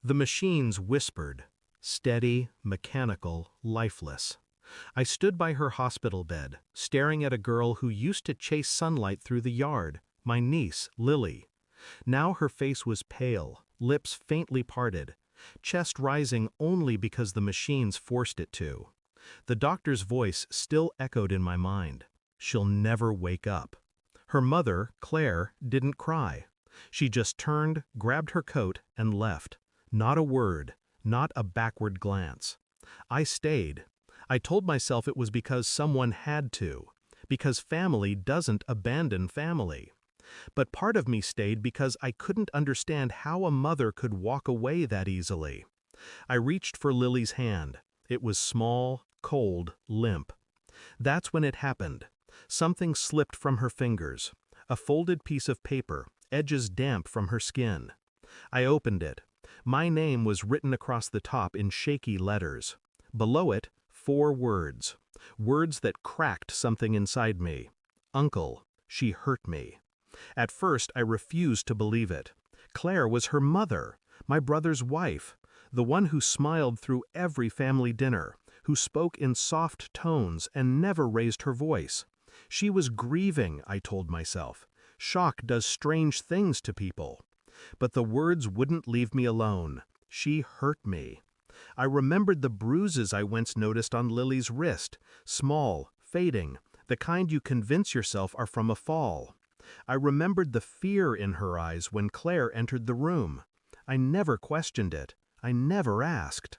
The machines whispered, steady, mechanical, lifeless. I stood by her hospital bed, staring at a girl who used to chase sunlight through the yard, my niece, Lily. Now her face was pale, lips faintly parted, chest rising only because the machines forced it to. The doctor's voice still echoed in my mind. She'll never wake up. Her mother, Claire, didn't cry. She just turned, grabbed her coat, and left. Not a word, not a backward glance. I stayed. I told myself it was because someone had to, because family doesn't abandon family. But part of me stayed because I couldn't understand how a mother could walk away that easily. I reached for Lily's hand. It was small, cold, limp. That's when it happened. Something slipped from her fingers. A folded piece of paper, edges damp from her skin. I opened it. My name was written across the top in shaky letters. Below it, 4 words. Words that cracked something inside me. Uncle, she hurt me. At first, I refused to believe it. Claire was her mother, my brother's wife, the one who smiled through every family dinner, who spoke in soft tones and never raised her voice. She was grieving, I told myself. Shock does strange things to people. But the words wouldn't leave me alone. She hurt me. I remembered the bruises I once noticed on Lily's wrist, small, fading, the kind you convince yourself are from a fall. I remembered the fear in her eyes when Claire entered the room. I never questioned it. I never asked.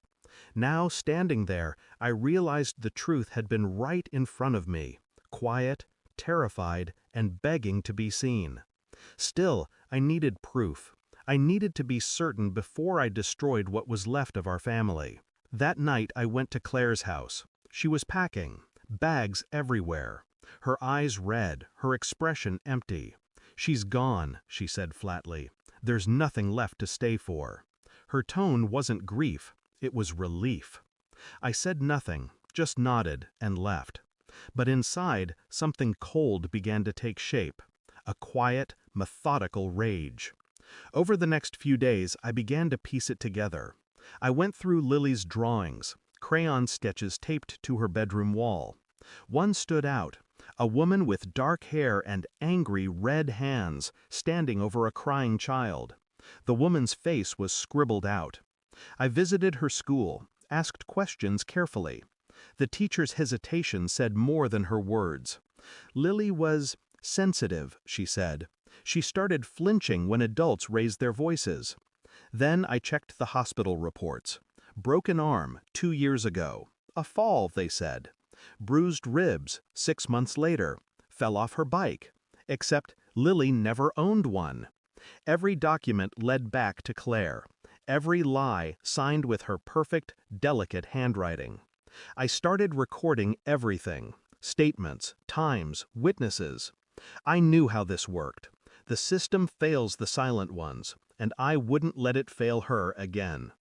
Now, standing there, I realized the truth had been right in front of me, quiet, terrified, and begging to be seen. Still, I needed proof. I needed to be certain before I destroyed what was left of our family. That night I went to Claire's house. She was packing, bags everywhere. Her eyes red, her expression empty. "She's gone," she said flatly. "There's nothing left to stay for." Her tone wasn't grief, it was relief. I said nothing, just nodded and left. But inside, something cold began to take shape. A quiet, methodical rage. Over the next few days, I began to piece it together. I went through Lily's drawings, crayon sketches taped to her bedroom wall. One stood out, a woman with dark hair and angry red hands standing over a crying child. The woman's face was scribbled out. I visited her school, asked questions carefully. The teacher's hesitation said more than her words. Lily was sensitive, she said. She started flinching when adults raised their voices. Then I checked the hospital reports. Broken arm, 2 years ago. A fall, they said. Bruised ribs, 6 months later. Fell off her bike. Except Lily never owned one. Every document led back to Claire. Every lie signed with her perfect, delicate handwriting. I started recording everything. Statements, times, witnesses. I knew how this worked. The system fails the silent ones, and I wouldn't let it fail her again.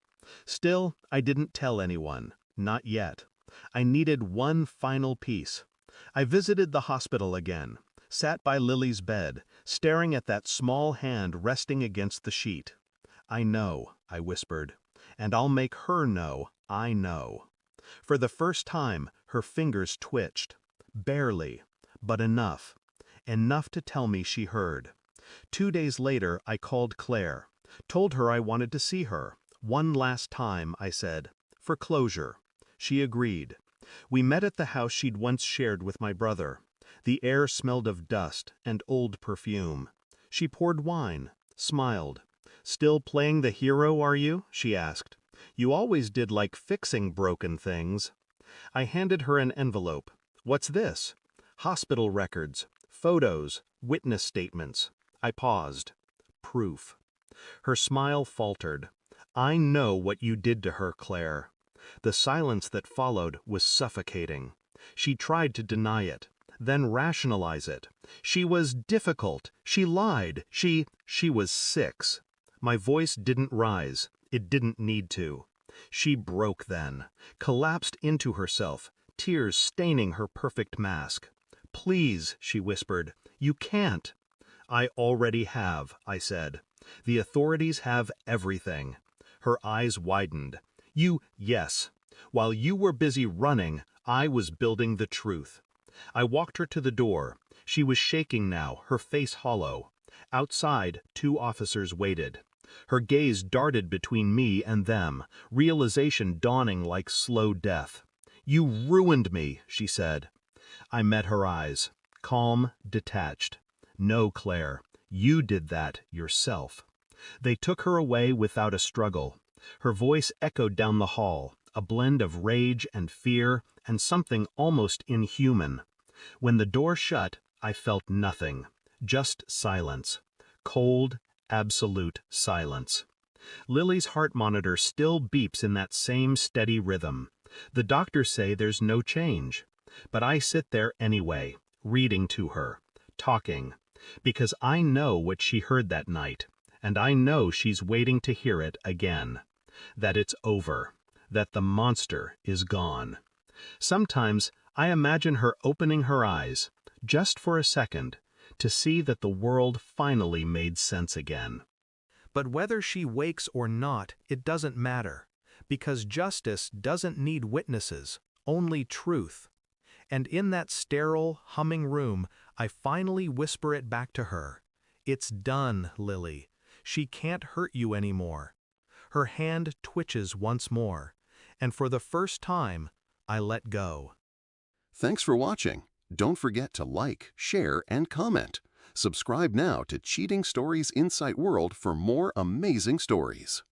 Still, I didn't tell anyone. Not yet. I needed one final piece. I visited the hospital again, sat by Lily's bed, staring at that small hand resting against the sheet. "I know," I whispered, "and I'll make her know I know." For the first time, her fingers twitched. Barely, but enough. Enough to tell me she heard. 2 days later, I called Claire. Told her I wanted to see her. "One last time," I said. "For closure." She agreed. We met at the house she'd once shared with my brother. The air smelled of dust and old perfume. She poured wine, smiled. "Still playing the hero, are you?" she asked. "You always did like fixing broken things." I handed her an envelope. "What's this?" "Hospital records, photos, witness statements." I paused. Proof. Her smile faltered. "I know what you did to her, Claire." The silence that followed was suffocating. She tried to deny it, then rationalize it. She was difficult. She lied. She was 6. My voice didn't rise. It didn't need to. She broke then, collapsed into herself, tears staining her perfect mask. "Please," she whispered, "you can't." "I already have," I said. "The authorities have everything." Her eyes widened. Yes. While you were busy running, I was building the truth. I walked her to the door. She was shaking now, her face hollow. Outside, 2 officers waited. Her gaze darted between me and them, realization dawning like slow death. You ruined me, she said. I met her eyes, calm, detached. No, Claire, you did that yourself. They took her away without a struggle. Her voice echoed down the hall, a blend of rage and fear and something almost inhuman. When the door shut, I felt nothing, just silence. Cold, absolute silence. Lily's heart monitor still beeps in that same steady rhythm. The doctors say there's no change. But I sit there anyway, reading to her, talking, because I know what she heard that night, and I know she's waiting to hear it again. That it's over, that the monster is gone. Sometimes I imagine her opening her eyes, just for a second, to see that the world finally made sense again. But whether she wakes or not, it doesn't matter, because justice doesn't need witnesses, only truth. And in that sterile, humming room, I finally whisper it back to her. It's done, Lily. She can't hurt you anymore. Her hand twitches once more, and for the first time, I let go. Thanks for watching. Don't forget to like, share, and comment. Subscribe now to Cheating Stories Insight World for more amazing stories.